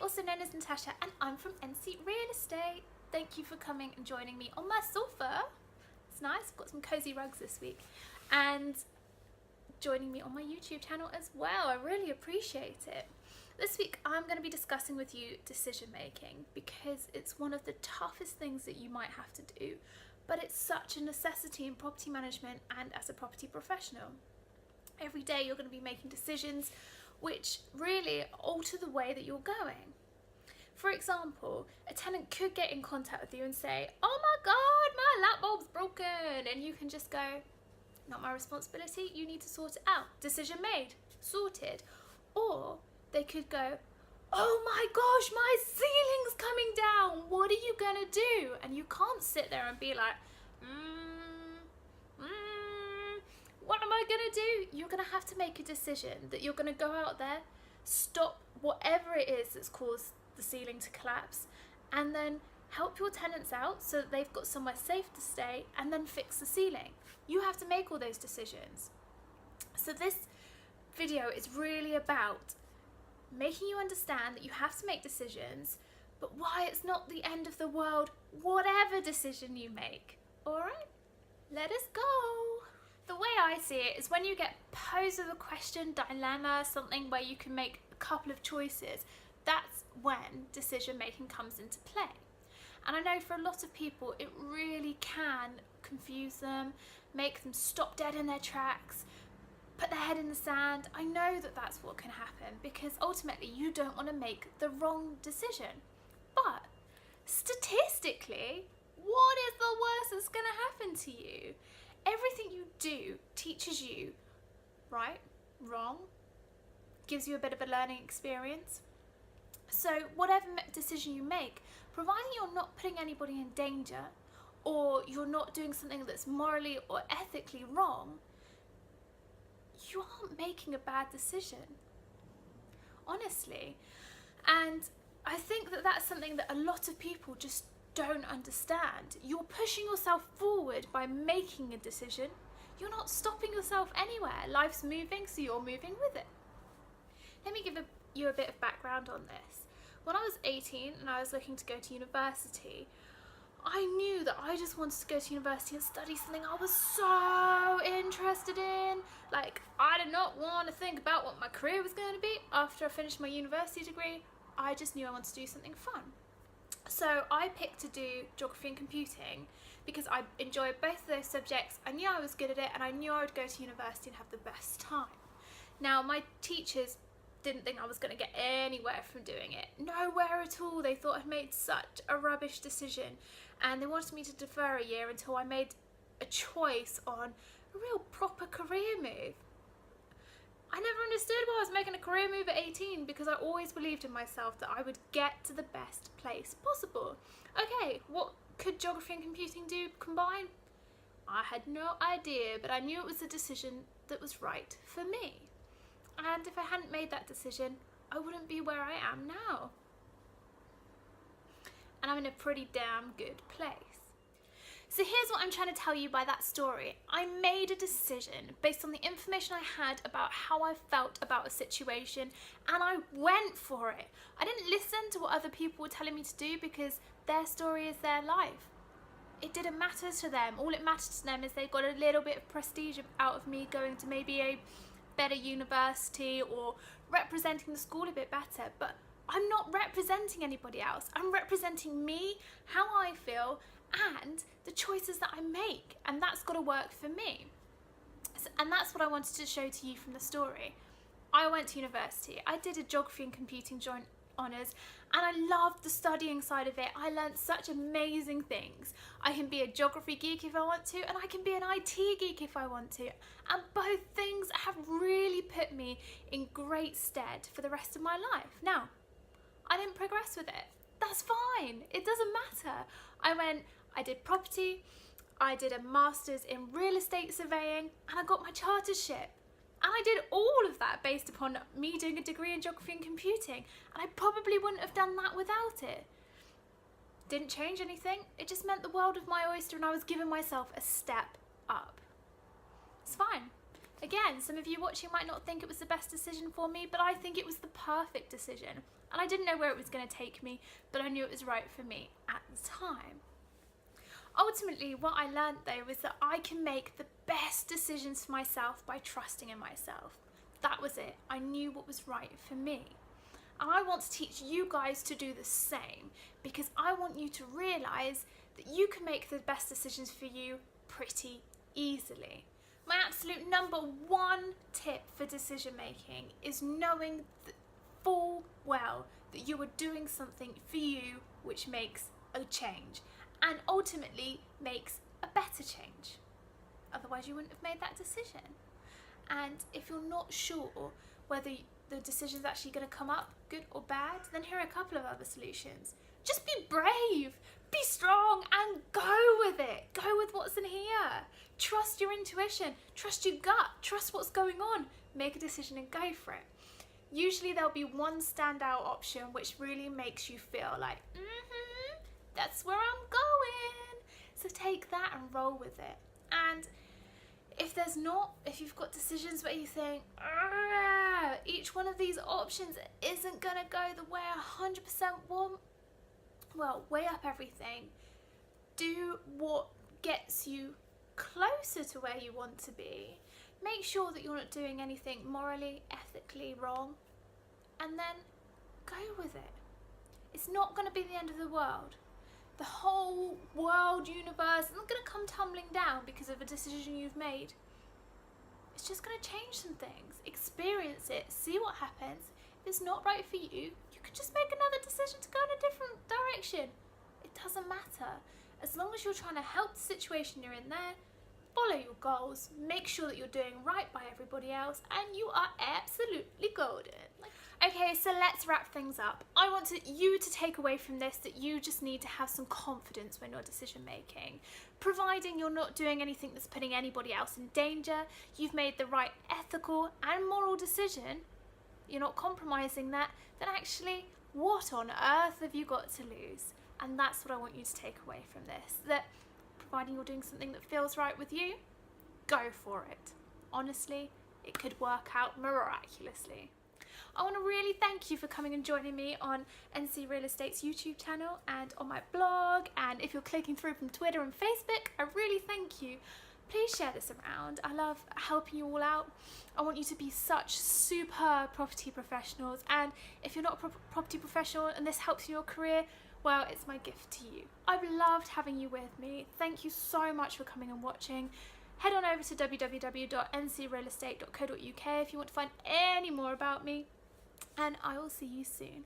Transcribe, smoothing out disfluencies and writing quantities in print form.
also known as Natasha, and I'm from NC Real Estate. Thank you for coming and joining me on my sofa. It's nice, I've got some cozy rugs this week, and joining me on my YouTube channel as well. I really appreciate it. This week I'm going to be discussing with you decision making, because it's one of the toughest things that you might have to do, but it's such a necessity in property management and as a property professional. Every day you're going to be making decisions which really alter the way that you're going. For example, a tenant could get in contact with you and say, "Oh my god, my light bulb's broken," and you can just go, "Not my responsibility, you need to sort it out." Decision made, sorted. Or they could go, "Oh my gosh, my ceiling's coming down, what are you gonna do?" And you can't sit there and be like, what am I gonna do? You're gonna have to make a decision that you're gonna go out there, stop whatever it is that's caused the ceiling to collapse, and then help your tenants out so that they've got somewhere safe to stay, and then fix the ceiling. You have to make all those decisions. So this video is really about making you understand that you have to make decisions, but why it's not the end of the world, whatever decision you make. Alright, let us go. The way I see it is when you get posed with a question, dilemma, something where you can make a couple of choices, that's when decision making comes into play. And I know for a lot of people it really can confuse them, make them stop dead in their tracks, put their head in the sand. I know that that's what can happen, because ultimately you don't want to make the wrong decision. But statistically, what is the worst that's going to happen to you? Everything you do teaches you right, wrong, gives you a bit of a learning experience. So whatever decision you make, providing you're not putting anybody in danger, or you're not doing something that's morally or ethically wrong, you aren't making a bad decision, honestly. And I think that that's something that a lot of people just don't understand. You're pushing yourself forward by making a decision. You're not stopping yourself anywhere. Life's moving, so you're moving with it. Let me give you a bit of background on this. When I was 18 and I was looking to go to university, I knew that I just wanted to go to university and study something I was so interested in. Like, I did not want to think about what my career was going to be after I finished my university degree. I just knew I wanted to do something fun. So I picked to do geography and computing because I enjoyed both of those subjects. I knew I was good at it, and I knew I would go to university and have the best time. Now, my teachers didn't think I was going to get anywhere from doing it. Nowhere at all. They thought I'd made such a rubbish decision, and they wanted me to defer a year until I made a choice on a real proper career move. I never understood why I was making a career move at 18, because I always believed in myself that I would get to the best place possible. Okay, what could geography and computing do combined? I had no idea, but I knew it was a decision that was right for me. And if I hadn't made that decision, I wouldn't be where I am now. And I'm in a pretty damn good place. So here's what I'm trying to tell you by that story. I made a decision based on the information I had about how I felt about a situation, and I went for it. I didn't listen to what other people were telling me to do, because their story is their life. It didn't matter to them. All it mattered to them is they got a little bit of prestige out of me going to maybe a better university or representing the school a bit better. But I'm not representing anybody else. I'm representing me, how I feel, and the choices that I make, and that's got to work for me. And that's what I wanted to show to you from the story. I went to university. I did a geography and computing joint honours, and I loved the studying side of it. I learned such amazing things. I can be a geography geek if I want to, and I can be an IT geek if I want to, and both things have really put me in great stead for the rest of my life. Now, I didn't progress with it. That's fine. It doesn't matter. I did property, I did a master's in real estate surveying, and I got my chartership. And I did all of that based upon me doing a degree in geography and computing, and I probably wouldn't have done that without it. Didn't change anything. It just meant the world of my oyster, and I was giving myself a step up. It's fine. Again, some of you watching might not think it was the best decision for me, but I think it was the perfect decision. And I didn't know where it was going to take me, but I knew it was right for me at the time. Ultimately, what I learned though was that I can make the best decisions for myself by trusting in myself. That was it. I knew what was right for me. And I want to teach you guys to do the same, because I want you to realise that you can make the best decisions for you pretty easily. My absolute number one tip for decision making is knowing full well that you are doing something for you which makes a change and ultimately makes a better change. Otherwise you wouldn't have made that decision. And if you're not sure whether the decision's actually going to come up good or bad, then here are a couple of other solutions. Just be brave, be strong, and go with it. Go with what's in here. Trust your intuition, trust your gut, trust what's going on. Make a decision and go for it. Usually there'll be one standout option which really makes you feel like, that's where I'm going. So take that and roll with it. And if you've got decisions where you think, each one of these options isn't gonna go the way I 100% want, well, weigh up everything. Do what gets you closer to where you want to be. Make sure that you're not doing anything morally, ethically wrong, and then go with it. It's not going to be the end of the world. The whole world, universe isn't going to come tumbling down because of a decision you've made. It's just going to change some things. Experience it, see what happens. If it's not right for you, you can just make another decision to go in a different direction. It doesn't matter. As long as you're trying to help the situation you're in there, follow your goals, make sure that you're doing right by everybody else, and you are absolutely golden. Okay, so let's wrap things up. I want you to take away from this that you just need to have some confidence when you're decision making. Providing you're not doing anything that's putting anybody else in danger, you've made the right ethical and moral decision, you're not compromising that, then actually, what on earth have you got to lose? And that's what I want you to take away from this. That providing you're doing something that feels right with you, go for it. Honestly, it could work out miraculously. I want to really thank you for coming and joining me on NC Real Estate's YouTube channel and on my blog, and if you're clicking through from Twitter and Facebook, I really thank you. Please share this around. I love helping you all out. I want you to be such superb property professionals, and if you're not a property professional and this helps in your career, well, it's my gift to you. I've loved having you with me. Thank you so much for coming and watching. Head on over to www.ncrealestate.co.uk if you want to find any more about me, and I will see you soon.